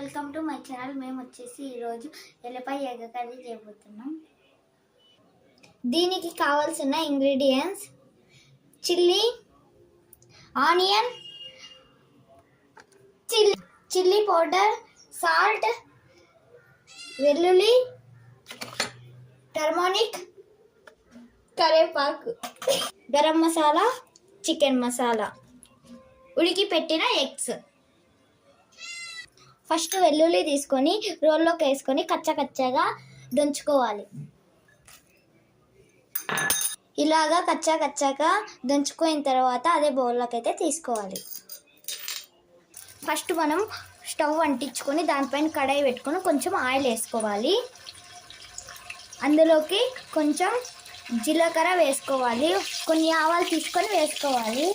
Welcome to my channel. మేము వచ్చేసి ఈరోజు ఎల్లిపాయ ఎగ్ కర్రీ చేయబోతున్నాం. దీనికి కావాల్సిన ingredients chilli, onion, chilli powder, salt, వెల్లుల్లి, టర్మరిక్, కరివేపాకు, గరం మసాలా, చికెన్ మసాలా, ఉడికి పెట్టిన ఎగ్స్. ఫస్ట్ వెల్లుల్లి తీసుకొని రోల్లోకి వేసుకొని కచ్చగా దంచుకోవాలి. ఇలాగా కచ్చగా దంచుకున్న తర్వాత అదే బౌల్లోకి అయితే తీసుకోవాలి. ఫస్ట్ మనం స్టవ్ అంటించుకొని దానిపైన కడాయి పెట్టుకొని కొంచెం ఆయిల్ వేసుకోవాలి. అందులోకి కొంచెం జీలకర్ర వేసుకోవాలి, కొన్ని ఆవాలు తీసుకొని వేసుకోవాలి.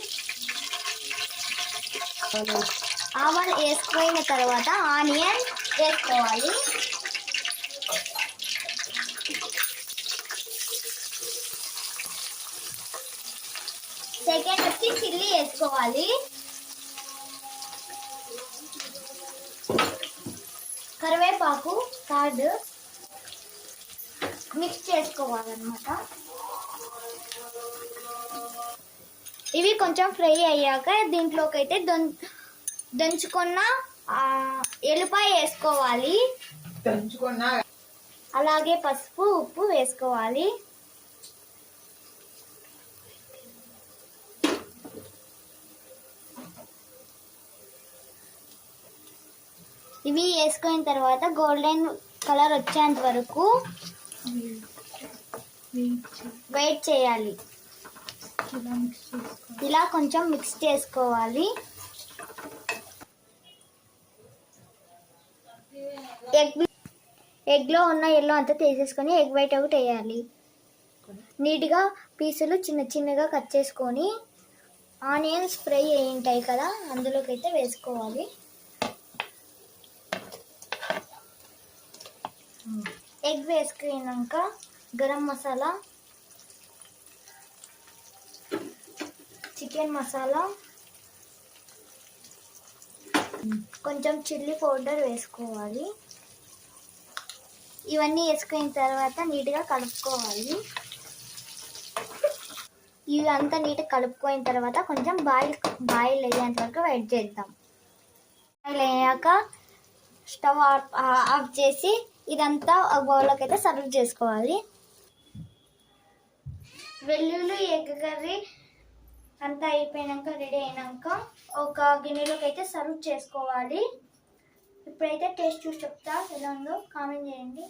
ఆవాలు వేసుకున్న తర్వాత ఆనియన్ వేసుకోవాలి. సెకండ్ వచ్చి చిల్లీ వేసుకోవాలి. కరివేపాకు, కర్డ్ మిక్స్ చేసుకోవాలన్నమాట. ఇవి కొంచెం ఫ్రై అయ్యాక దీంట్లోకి అయితే దంచుకున్న ఎల్లిపాయ వేసుకోవాలి. అలాగే పసుపు, ఉప్పు వేసుకోవాలి. ఇవి వేసుకున్న తర్వాత గోల్డెన్ కలర్ వచ్చేంత వరకు వెయిట్ చేయాలి. ఇలా కొంచెం మిక్స్ చేసుకోవాలి. ఎగ్లో ఉన్న ఎల్లో అంతా తీసేసుకొని ఎగ్ వైట్ ఒకటి వేయాలి. నీట్గా పీసులు చిన్నగా కట్ చేసుకొని ఆనియన్స్ ఫ్రై అయి ఉంటాయి కదా, అందులోకి అయితే వేసుకోవాలి. ఎగ్ వేసుకున్నాక గరం మసాలా, చికెన్ మసాలా, కొంచెం చిల్లీ పౌడర్ వేసుకోవాలి. ఇవన్నీ వేసుకున్న తర్వాత నీట్గా కలుపుకోవాలి. ఇవంతా నీట్గా కలుపుకున్న తర్వాత కొంచెం బాయిల్ అయ్యేంత వరకు వెయిట్ చేద్దాం. బాయిల్ అయ్యాక స్టవ్ ఆఫ్ చేసి ఇదంతా ఒక బౌల్లోకి అయితే సర్వ్ చేసుకోవాలి. వెల్లుల్లి ఎగ్ కర్రీ అంతా అయిపోయాక రెడీ అయినాక ఒక గిన్నెలోకి అయితే సర్వ్ చేసుకోవాలి. ఇప్పుడైతే టేస్ట్ చూసి చెప్తా, ఎలా ఉందో కామెంట్ చేయండి.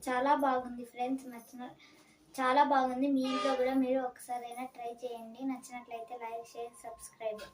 చాలా బాగుంది ఫ్రెండ్స్, చాలా బాగుంది. మీ ఇంట్లో కూడా మీరు ఒకసారైనా ట్రై చేయండి. నచ్చినట్లయితే లైక్, షేర్, సబ్స్క్రైబ్.